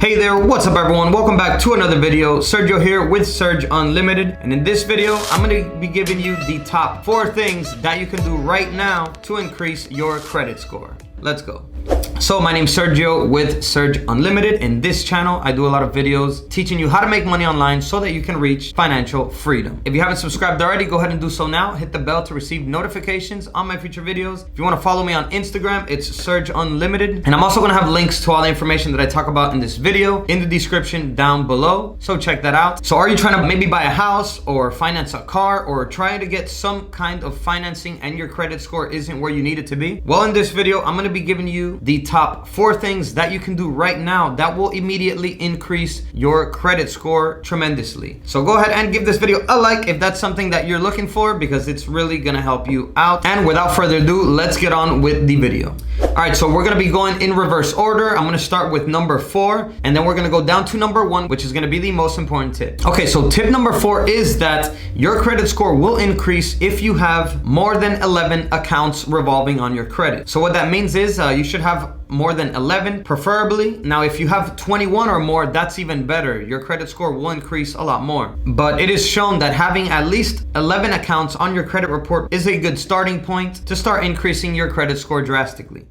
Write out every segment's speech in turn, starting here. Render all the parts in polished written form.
Hey there, what's up everyone? Welcome back to another video. Sergio here with Serg Unlimited. And in this video, I'm going to be giving you the top 4 things that you can do right now to increase your credit score. Let's go. So my name's Sergio with Serg Unlimited. In this channel, I do a lot of videos teaching you how to make money online so that you can reach financial freedom. If you haven't subscribed already, go ahead and do so now. Hit the bell to receive notifications on my future videos. If you want to follow me on Instagram, it's Serg Unlimited. And I'm also going to have links to all the information that I talk about in this video in the description down below. So check that out. So are you trying to maybe buy a house or finance a car or trying to get some kind of financing and your credit score isn't where you need it to be? Well, in this video, I'm going to be giving you the top 4 things that you can do right now that will immediately increase your credit score tremendously. So go ahead and give this video a like if that's something that you're looking for, because it's really gonna help you out. And without further ado, let's get on with the video. All right, so we're gonna be going in reverse order. I'm gonna start with number 4, and then we're gonna go down to number 1, which is gonna be the most important tip. Okay, so tip number 4 is that your credit score will increase if you have more than 11 accounts revolving on your credit. So what that means is you should have more than 11 preferably. Now if you have 21 or more, that's even better. Your credit score will increase a lot more. But it is shown that having at least 11 accounts on your credit report is a good starting point to start increasing your credit score drastically.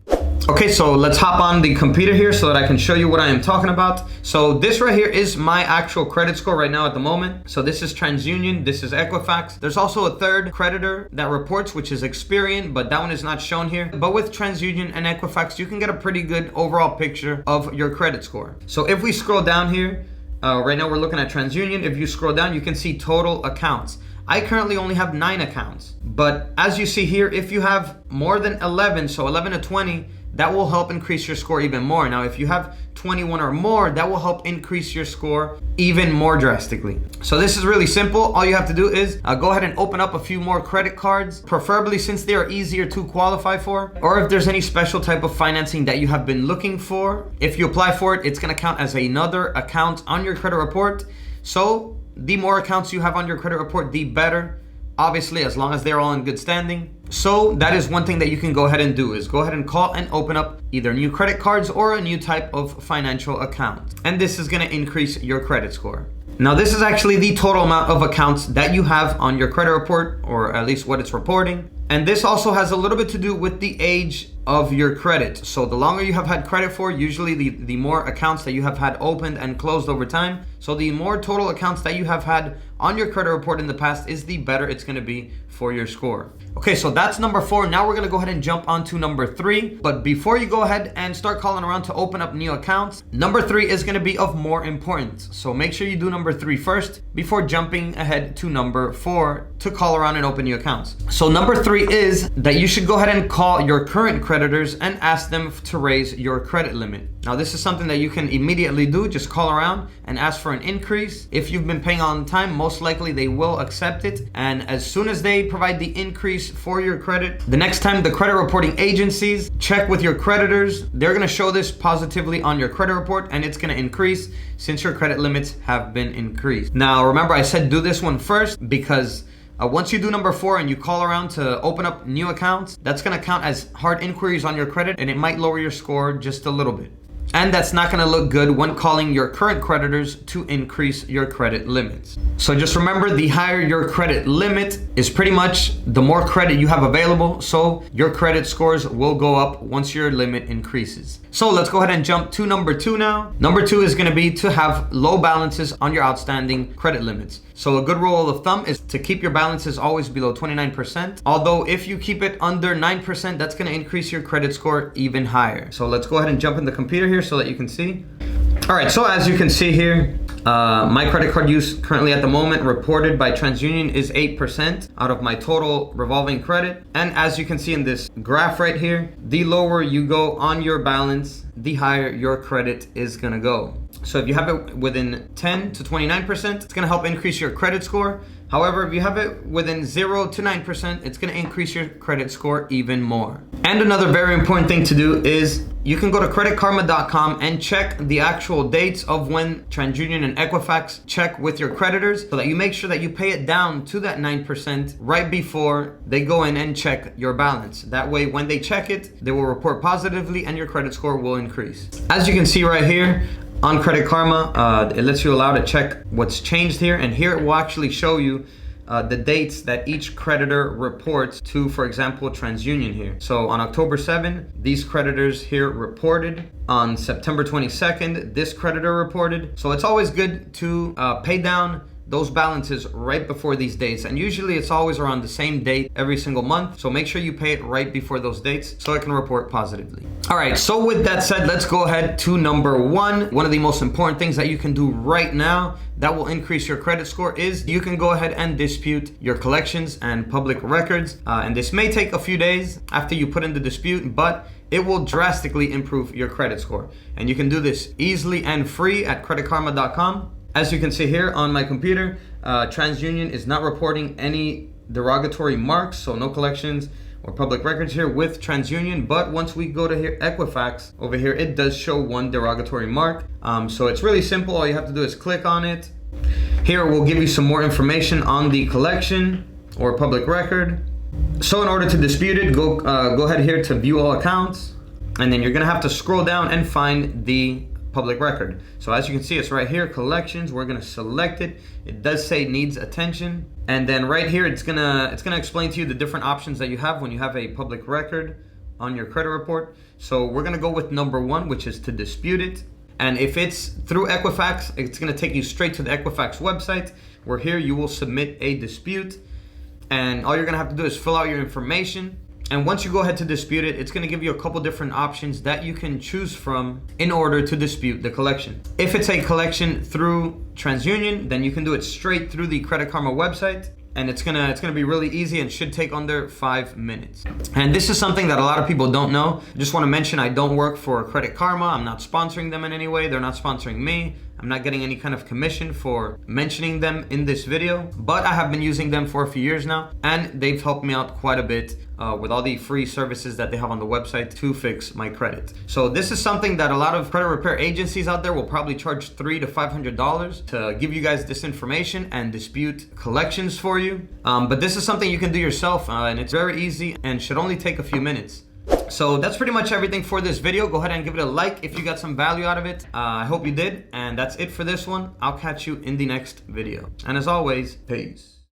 Okay, so let's hop on the computer here so that I can show you what I am talking about. So this right here is my actual credit score right now at the moment. So this is TransUnion, this is Equifax. There's also a third creditor that reports, which is Experian, but that one is not shown here. But with TransUnion and Equifax, you can get a pretty good overall picture of your credit score. So if we scroll down here, right now we're looking at TransUnion. If you scroll down, you can see total accounts. I currently only have 9 accounts. But as you see here, if you have more than 11, so 11 to 20, that will help increase your score even more. Now, if you have 21 or more, that will help increase your score even more drastically. So this is really simple. All you have to do is go ahead and open up a few more credit cards, preferably since they are easier to qualify for, or if there's any special type of financing that you have been looking for. If you apply for it, it's gonna count as another account on your credit report. So the more accounts you have on your credit report, the better. Obviously, as long as they're all in good standing. So that is one thing that you can go ahead and do, is go ahead and call and open up either new credit cards or a new type of financial account. And this is gonna increase your credit score. Now, this is actually the total amount of accounts that you have on your credit report, or at least what it's reporting. And this also has a little bit to do with the age of your credit. So the longer you have had credit for, usually the more accounts that you have had opened and closed over time. So the more total accounts that you have had on your credit report in the past is the better it's gonna be for your score. Okay, so that's number 4. Now we're gonna go ahead and jump on to number 3. But before you go ahead and start calling around to open up new accounts, number 3 is gonna be of more importance. So make sure you do number 3 first before jumping ahead to number 4 to call around and open new accounts. So number 3 is that you should go ahead and call your current creditors and ask them to raise your credit limit. Now this is something that you can immediately do. Just call around and ask for an increase. If you've been paying on time, most likely they will accept it. And as soon as they provide the increase for your credit, the next time the credit reporting agencies check with your creditors, they're gonna show this positively on your credit report, and it's gonna increase since your credit limits have been increased. Now remember, I said do this one first because once you do number 4 and you call around to open up new accounts, that's gonna count as hard inquiries on your credit, and it might lower your score just a little bit. And that's not gonna look good when calling your current creditors to increase your credit limits. So just remember, the higher your credit limit is pretty much the more credit you have available, so your credit scores will go up once your limit increases. So let's go ahead and jump to number 2 now. Number 2 is gonna be to have low balances on your outstanding credit limits. So a good rule of thumb is to keep your balances always below 29%. Although if you keep it under 9%, that's gonna increase your credit score even higher. So let's go ahead and jump in the computer here so that you can see. All right, so as you can see here, my credit card use currently at the moment reported by TransUnion is 8% out of my total revolving credit. And as you can see in this graph right here, the lower you go on your balance, the higher your credit is gonna go. So if you have it within 10 to 29%, it's gonna help increase your credit score. However, if you have it within 0 to 9%, it's gonna increase your credit score even more. And another very important thing to do is you can go to creditkarma.com and check the actual dates of when TransUnion and Equifax check with your creditors, so that you make sure that you pay it down to that 9% right before they go in and check your balance. That way, when they check it, they will report positively and your credit score will increase. As you can see right here, On Credit Karma, it lets you allow to check what's changed here, and here it will actually show you the dates that each creditor reports to, for example, TransUnion here. So on October 7, these creditors here reported. On September 22nd, this creditor reported. So it's always good to pay down those balances right before these dates, and usually it's always around the same date every single month, so make sure you pay it right before those dates so it can report positively. All right, so with that said, let's go ahead to number one. One of the most important things that you can do right now that will increase your credit score is you can go ahead and dispute your collections and public records, and this may take a few days after you put in the dispute, but it will drastically improve your credit score, and you can do this easily and free at creditkarma.com. As you can see here on my computer, TransUnion is not reporting any derogatory marks, so no collections or public records here with TransUnion. But once we go to here, Equifax, over here, it does show one derogatory mark. So it's really simple. All you have to do is click on it. Here we'll give you some more information on the collection or public record. So in order to dispute it, go ahead here to view all accounts, and then you're gonna have to scroll down and find the public record. So as you can see, it's right here, collections. We're gonna select it. It does say needs attention, and then right here it's gonna explain to you the different options that you have when you have a public record on your credit report. So we're gonna go with number one, which is to dispute it. And if it's through Equifax, it's gonna take you straight to the Equifax website, where here you will submit a dispute, and all you're gonna have to do is fill out your information. And once you go ahead to dispute it, it's gonna give you a couple different options that you can choose from in order to dispute the collection. If it's a collection through TransUnion, then you can do it straight through the Credit Karma website, and it's gonna be really easy and should take under 5 minutes. And this is something that a lot of people don't know. I just wanna mention, I don't work for Credit Karma. I'm not sponsoring them in any way. They're not sponsoring me. I'm not getting any kind of commission for mentioning them in this video, but I have been using them for a few years now, and they've helped me out quite a bit with all the free services that they have on the website to fix my credit. So this is something that a lot of credit repair agencies out there will probably charge $300 to $500 to give you guys this information and dispute collections for you. But this is something you can do yourself, and it's very easy and should only take a few minutes. So that's pretty much everything for this video. Go ahead and give it a like if you got some value out of it. I hope you did. And that's it for this one. I'll catch you in the next video. And as always, peace.